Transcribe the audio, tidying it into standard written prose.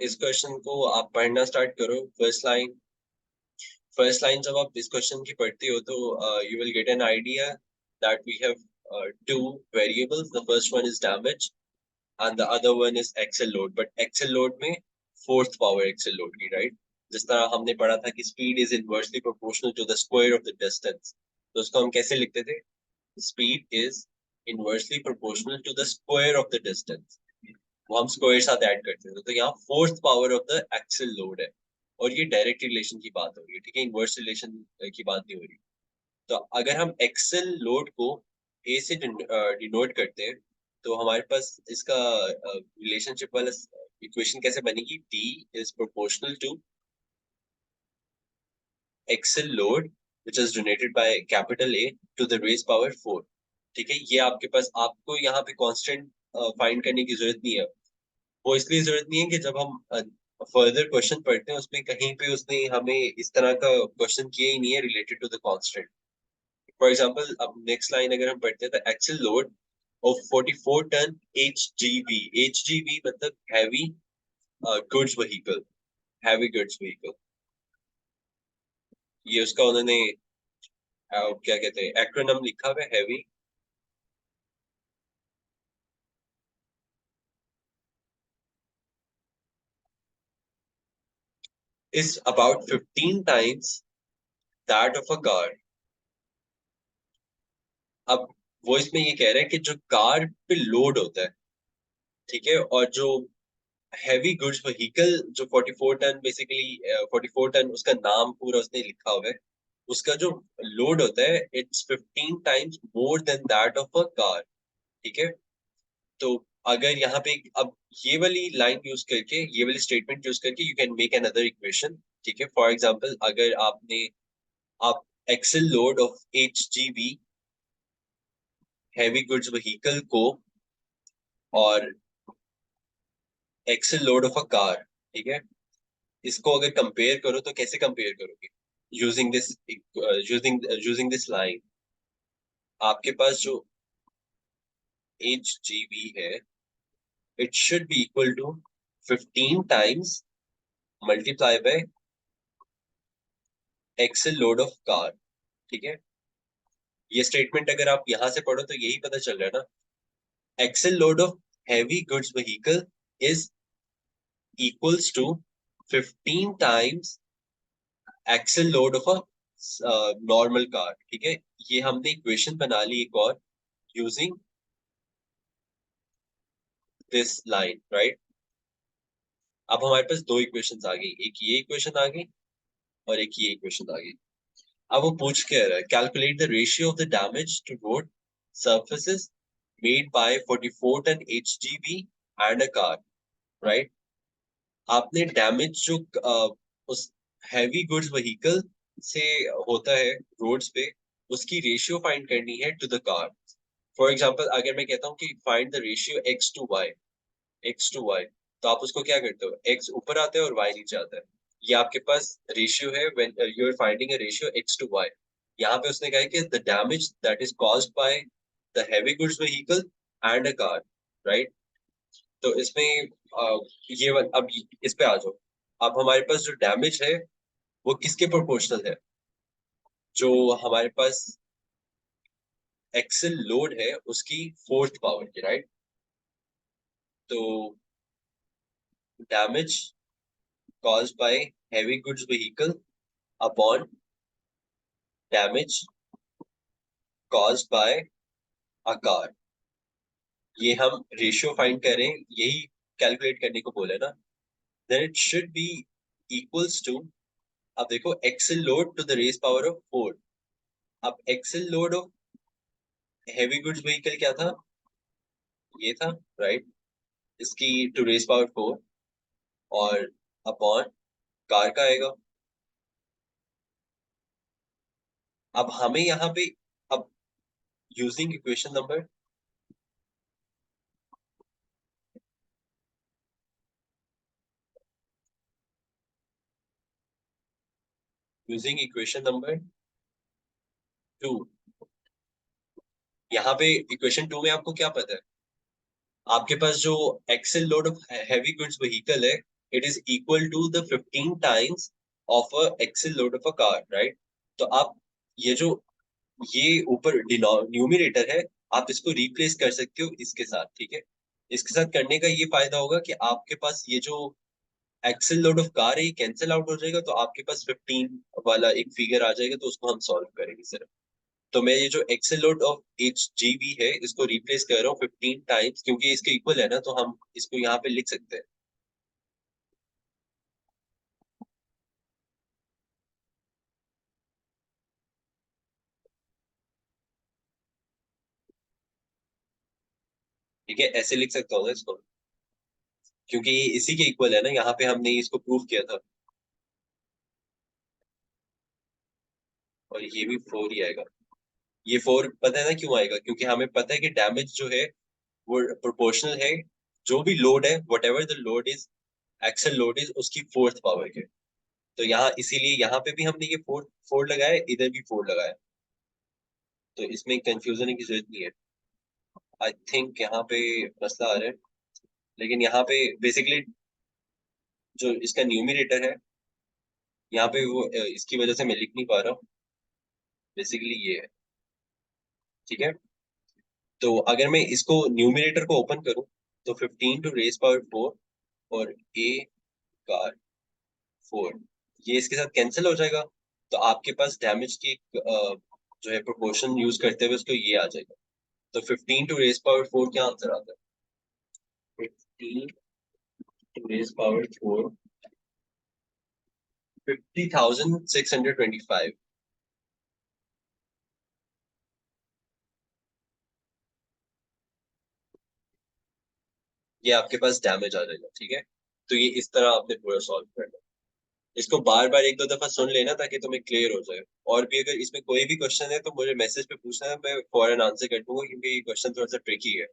इस क्वेश्चन को आप पढ़ना स्टार्ट करो। फर्स्ट लाइन जब आप इस क्वेश्चन की पढ़ते हो तो you will get an idea that we have two variables. The first one is damage and the other one is axle load, but axle load में fourth power axle load की, right? जिस तरह हमने पढ़ा था कि speed is inversely proportional to the square of the distance, तो उसको हम कैसे लिखते थे? Speed is inversely proportional to the square of the distance, वो हम स्क्वायर साथ ऐड करते थे। तो यहाँ fourth power of the axle load है, और ये डायरेक्ट रिलेशन की बात हो रही है, ठीक है, इनवर्स रिलेशन की बात नहीं हो रही। तो अगर हम एक्सेल लोड को ए से डिनोट करते हैं तो हमारे पास इसका रिलेशनशिप वाला इक्वेशन कैसे बनेगी? D is proportional to axle load which is donated by capital A to the raise power 4। ठीक है, ये आपके पास, आपको यहाँ पे कांस्टेंट फाइंड करने की जरूरत नहीं है। वो इसलिए जरूरत नहीं है कि जब हम फर्दर क्वेश्चन पढ़ते हैं उसमें कहीं पे उसने हमें इस तरह का क्वेश्चन किया ही नहीं है related to the constant. For example, अब नेक्स्ट लाइन अगर हम पढ़ते हैं तो axle load of 44 ton HGV। HGV मतलब heavy goods vehicle, heavy goods vehicle. ये उसका उन्होंने क्या कहते हैं, एक्रोनिम लिखा हुआ है, heavy is about 15 times that of a car। अब वो इसमें ये कह रहे हैं कि जो कार पे लोड होता है, ठीक है, और जो हैवी गुड्स व्हीकल जो 44 टन, बेसिकली 44 टन उसका नाम पूरा उसने लिखा हुआ है, उसका जो लोड होता है it's 15 times more than that of a car. ठीक है, तो अगर यहाँ पे अब ये वाली लाइन यूज करके, ये वाली स्टेटमेंट यूज करके you can make another equation. ठीक है, फॉर एग्जांपल अगर आप axle load of HGV heavy goods vehicle को और axle load of a car, ठीक है, इसको अगर कंपेयर करो तो कैसे कंपेयर करोगे? Using this using this line, आपके पास जो HGV है it should be equal to 15 times multiply by axle load of car. ठीक है, ये स्टेटमेंट अगर आप यहां से पढ़ो तो यही पता चल रहा है ना, axle load of heavy goods vehicle is equals to 15 times axle load of a normal car. ठीक है, ये हमने इक्वेशन बना ली एक और यूजिंग दिस लाइन, राइट? अब हमारे पास दो इक्वेशंस आ गई, एक ये इक्वेशन आ गई और एक ये इक्वेशन आ गई। अब वो पूछ के रहा है, calculate the ratio of the damage to road surfaces made by 44 ton HGV and a car, right? आपने डैमेज जो उस हैवी गुड्स व्हीकल से होता है रोड्स पे, उसकी रेशियो फाइंड करनी है to the car. For example अगर मैं कहता हूँ कि find the ratio x to y, तो आप उसको क्या करते हो, x ऊपर आता है और y नीचे आता है। ये आपके पास रेशियो है when you are finding a ratio x to y। यहाँ पे उसने कहा है कि the damage that is caused by the heavy goods vehicle and a car, right? तो इसमें अब इस पे आ जाओ। अब हमारे पास जो डैमेज है वो किसके प्रोपोर्शनल है? जो हमारे पास एक्सेल लोड है उसकी फोर्थ पावर की, राइट? तो damage caused by heavy goods vehicle upon damage caused by a car, ये हम रेशियो फाइंड करें, यही कैलकुलेट करने को बोले ना। then it should be equals to, अब देखो axle load to the raise power of 4। अब axle load of heavy goods vehicle क्या था? ये था, राइट? इसकी टू रेज पावर 4 और अपॉन कार का आएगा। अब हमें यहाँ पे, अब using equation number, using equation number 2, यहाँ पे इक्वेशन 2 में आपको क्या पता है? आपके पास जो axle load of heavy goods vehicle है it is equal to the 15 times of a axle load of a car, right? तो आप ये जो ये ऊपर न्यूमिरेटर है, आप इसको रिप्लेस कर सकते हो इसके साथ, ठीक है? इसके साथ करने का ये फायदा होगा कि आपके पास ये जो एक्सेल लोड ऑफ कार है ये कैंसिल आउट हो जाएगा, तो आपके पास 15 वाला एक फिगर आ जाएगा, तो उसको हम सॉल्व करेंगे सिर्फ। तो मैं ये जो axle load of H G B है इसको रिप्लेस कर रहा हूँ 15 टाइम्स, क्योंकि इसके इक्वल है ना, तो हम इसको यहाँ पे लिख सकते हैं। ठीक है, ऐसे लिख सकता हूँ ना इसको, क्योंकि ये इसी के इक्वल है ना, यहाँ पे हमने इसको प्रूव किया था। और ये भी 4 ही आएगा। ये 4 पता है ना क्यों आएगा? क्योंकि हमें पता है कि डैमेज जो है वो प्रोपोर्शनल है, जो भी लोड है, whatever the load is, axle load is उसकी फोर्थ पावर के। तो यहाँ इसीलिए यहाँ पे भी हमने ये फोर फोर लगाया, इधर भी फोर लगाया, तो इसमें कंफ्यूजन की जरूरत नहीं है। आई थिंक यहाँ पे मसला आ रहा है, लेकिन यहाँ पे बेसिकली जो इसका न्यूमिनेटर है, यहाँ पे वो इसकी वजह से मैं लिख नहीं पा रहा हूँ, बेसिकली ये है। ठीक है, तो अगर मैं इसको न्यूमिनेटर को ओपन करूँ, तो 15 टू रेज पावर 4 और ए कार 4, ये इसके साथ कैंसिल हो जाएगा, तो आपके पास डैमेज की जो है प्रोपोर्शन यूज करते हुए उसको ये आ जाएगा। तो 15 टू रेज पावर 4 क्या आंसर आता है? 15 टू रेज पावर 4, 50,625। ये आपके पास डैमेज आ जाएगा, ठीक है? तो ये इस तरह आपने पूरा सॉल्व करना है। इसको बार बार एक दो दफा सुन लेना ताकि तुम्हें क्लियर हो जाए। और भी अगर इसमें कोई भी क्वेश्चन है तो मुझे मैसेज पे पूछना है, मैं फौरन आंसर कर दूंगा, क्योंकि ये क्वेश्चन थोड़ा सा ट्रिकी है।